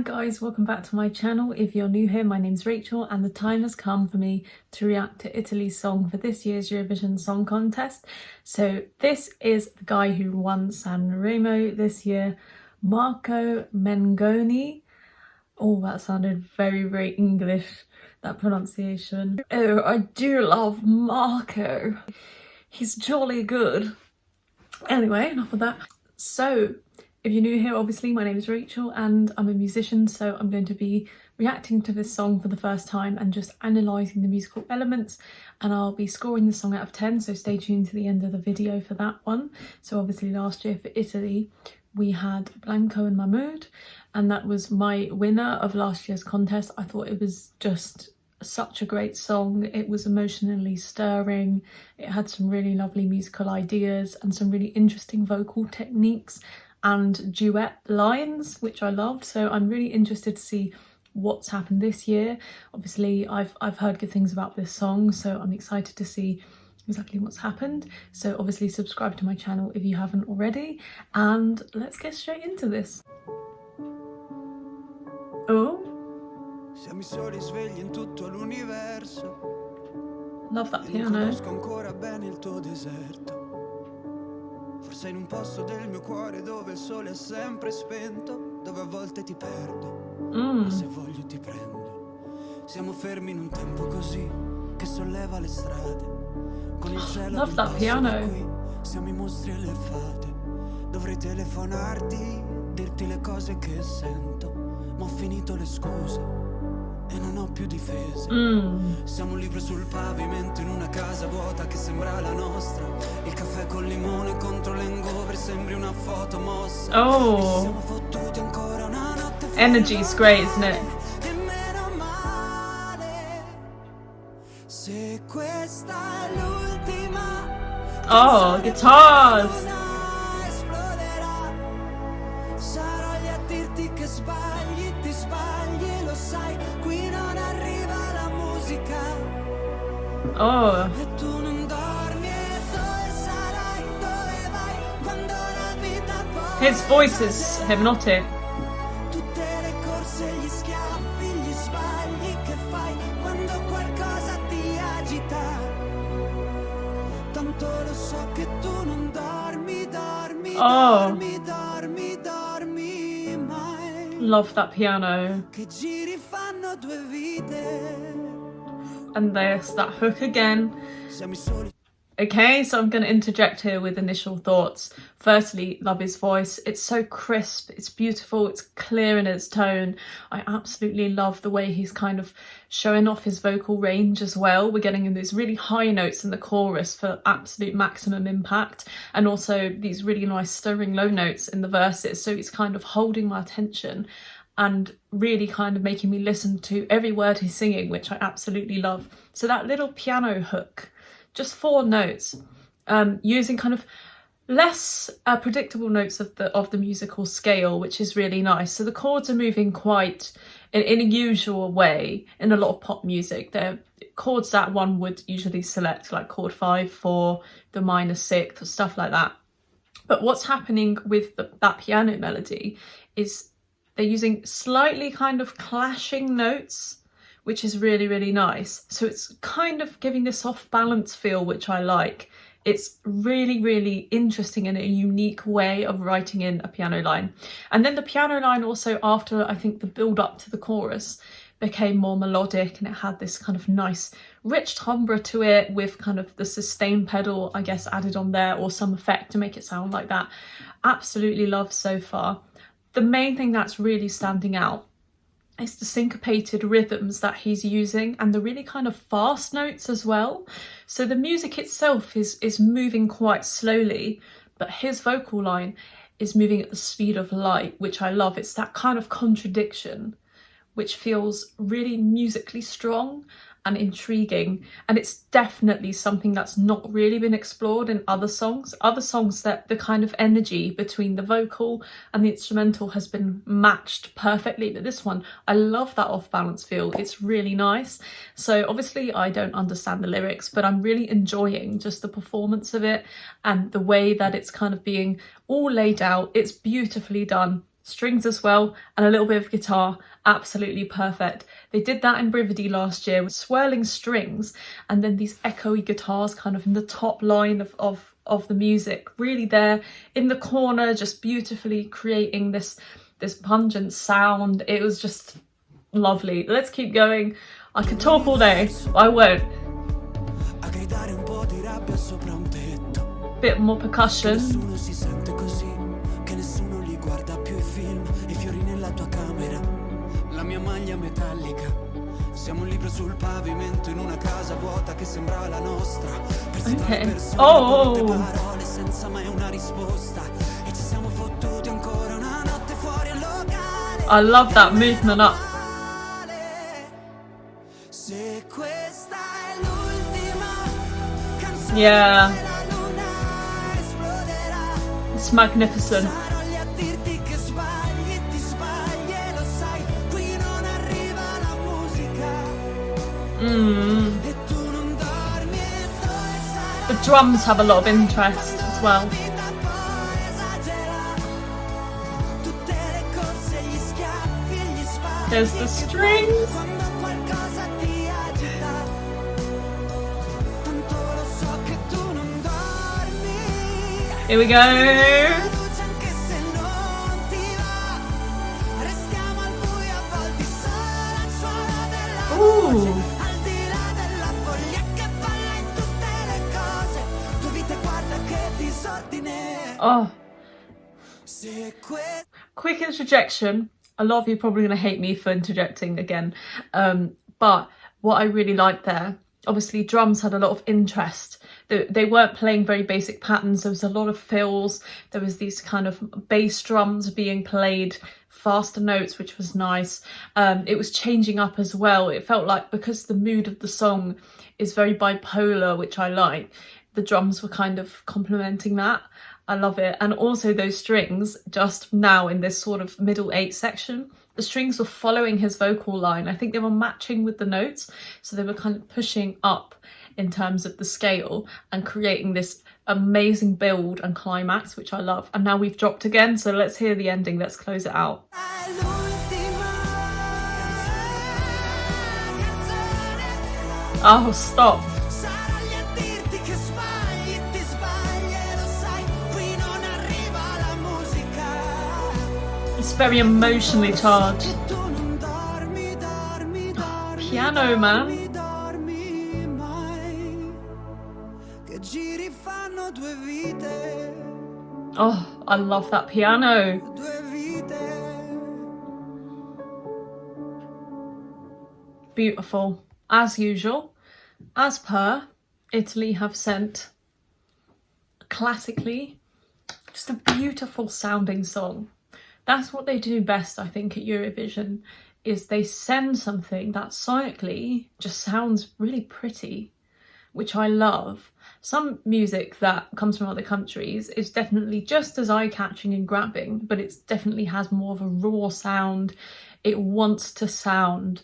guys, welcome back to my channel. If you're new here, my name's Rachel and the time has come for me to react to Italy's song for this year's Eurovision Song Contest. So this is the guy who won Sanremo this year, Marco Mengoni. Oh, that sounded very, very English, that pronunciation. Oh, I do love Marco. He's jolly good. Anyway, enough of that. So, if you're new here, obviously my name is Rachel and I'm a musician, so I'm going to be reacting to this song for the first time and just analysing the musical elements, and I'll be scoring the song out of 10, so stay tuned to the end of the video for that one. So obviously last year for Italy we had Blanco and Mahmood, and that was my winner of last year's contest. I thought it was just such a great song. It was emotionally stirring, it had some really lovely musical ideas and some really interesting vocal techniques and duet lines, which I loved. So I'm really interested to see what's happened this year. Obviously I've heard good things about this song, so I'm excited to see exactly what's happened. So obviously subscribe to my channel if you haven't already, and let's get straight into this. Oh, siamo soli svegli in tutto l'universo. Love that piano. Conosco ancora bene il tuo deserto. Forse in un posto del mio cuore dove il sole è sempre spento, dove a volte ti perdo, ma se voglio ti prendo. Siamo fermi in un tempo così che solleva le strade, con il cielo Love that piano. qui. Siamo i mostri e le fate. Dovrei telefonarti, dirti le cose che sento, ma ho finito le scuse e non ho più difese. Siamo un libro sul pavimento in una casa vuota che sembra la nostra. Il caffè col limone contro l'hangover, sembri una foto mossa. Oh, Siamo fottuti ancora una notte. energy's great, isn't it? E meno male, se questa è l'ultima. Oh, guitars. Esploderà. Sarò lì a dirti che sbagli, ti sbagli, lo sai. Qui non arriva la musica. Oh, E tu non dormi, e dove sarai, dove vai, quando la vita poi. his voice is hypnotic. Tutte le corse, gli schiaffi, gli sbagli che fai quando qualcosa ti agita. Tanto lo so che tu non dormi, dormi, dormi, dormi, dormi mai. Love that piano. Che giri fanno due vite. And there's that hook again. Siamo i soli. Okay, so I'm going to interject here with initial thoughts. Firstly, love his voice. It's so crisp, it's beautiful, it's clear in its tone. I absolutely love the way he's kind of showing off his vocal range as well. We're getting in those really high notes in the chorus for absolute maximum impact, and also these really nice stirring low notes in the verses. So he's kind of holding my attention and really kind of making me listen to every word he's singing, which I absolutely love. So that little piano hook, just 4 notes, using kind of less predictable notes of the musical scale, which is really nice. So the chords are moving quite in a usual way in a lot of pop music. They're chords that one would usually select, like chord 5, 4, the minor 6th, or stuff like that. But what's happening with that piano melody is they're using slightly kind of clashing notes, which is really, really nice. So it's kind of giving this off balance feel, which I like. It's really, really interesting in a unique way of writing in a piano line. And then the piano line also, after I think the build up to the chorus, became more melodic, and it had this kind of nice rich timbre to it with kind of the sustain pedal, I guess, added on there, or some effect to make it sound like that. Absolutely love so far. The main thing that's really standing out is the syncopated rhythms that he's using, and the really kind of fast notes as well. So the music itself is moving quite slowly, but his vocal line is moving at the speed of light, which I love. It's that kind of contradiction which feels really musically strong and intriguing, and it's definitely something that's not really been explored in other songs that the kind of energy between the vocal and the instrumental has been matched perfectly. But this one, I love that off balance feel. It's really nice. So obviously I don't understand the lyrics, but I'm really enjoying just the performance of it and the way that it's kind of being all laid out. It's beautifully done. strings as well, and a little bit of guitar. Absolutely perfect. They did that in Brividi last year with swirling strings and then these echoey guitars kind of in the top line of the music, really there in the corner, just beautifully creating this pungent sound. It was just lovely. Let's keep going. I could talk all day, but I won't. Bit more percussion. Okay. Oh! I love that movement up. Yeah. It's magnificent. The drums have a lot of interest as well. There's the strings. Here we go. Ooh. Oh. Quick interjection. A lot of you are probably going to hate me for interjecting again. But what I really liked there, obviously drums had a lot of interest. They weren't playing very basic patterns. There was a lot of fills. There was these kind of bass drums being played, faster notes, which was nice. It was changing up as well. It felt like, because the mood of the song is very bipolar, which I like, the drums were kind of complementing that. I love it. And also those strings, just now in this sort of middle 8 section, the strings were following his vocal line. I think they were matching with the notes, so they were kind of pushing up in terms of the scale and creating this amazing build and climax, which I love. And now we've dropped again, so let's hear the ending. Let's close it out. Oh, stop. It's very emotionally charged. Oh, piano, man. Oh, I love that piano. Beautiful. As usual, as per, Italy have sent classically just a beautiful sounding song. That's what they do best, I think, at Eurovision, is they send something that sonically just sounds really pretty, which I love. Some music that comes from other countries is definitely just as eye-catching and grabbing, but it definitely has more of a raw sound. It wants to sound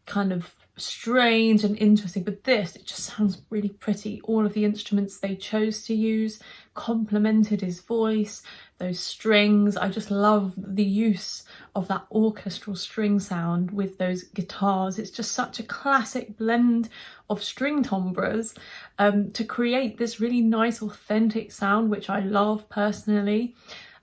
kind of strange and interesting, but this, it just sounds really pretty. All of the instruments they chose to use complemented his voice, those strings. I just love the use of that orchestral string sound with those guitars. It's just such a classic blend of string timbres to create this really nice authentic sound, which I love personally.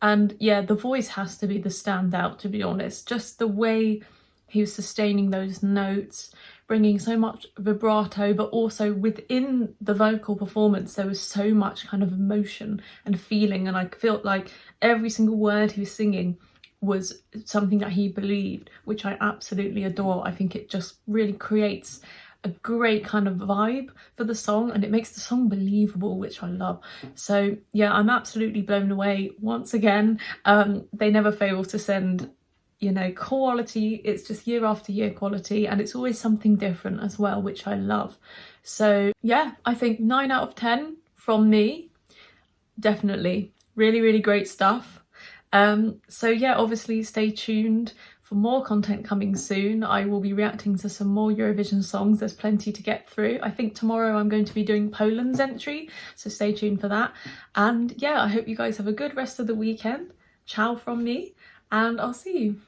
And yeah, the voice has to be the standout, to be honest. Just the way he was sustaining those notes, bringing so much vibrato, but also within the vocal performance there was so much kind of emotion and feeling, and I felt like every single word he was singing was something that he believed, which I absolutely adore. I think it just really creates a great kind of vibe for the song, and it makes the song believable, which I love. So yeah, I'm absolutely blown away once again. They never fail to send, you know, quality. It's just year after year quality, and it's always something different as well, which I love. So yeah, I think 9 out of 10 from me, definitely. Really, really great stuff. So yeah, obviously stay tuned for more content coming soon. I will be reacting to some more Eurovision songs. There's plenty to get through. I think tomorrow I'm going to be doing Poland's entry, so stay tuned for that. And yeah, I hope you guys have a good rest of the weekend. Ciao from me. and I'll see you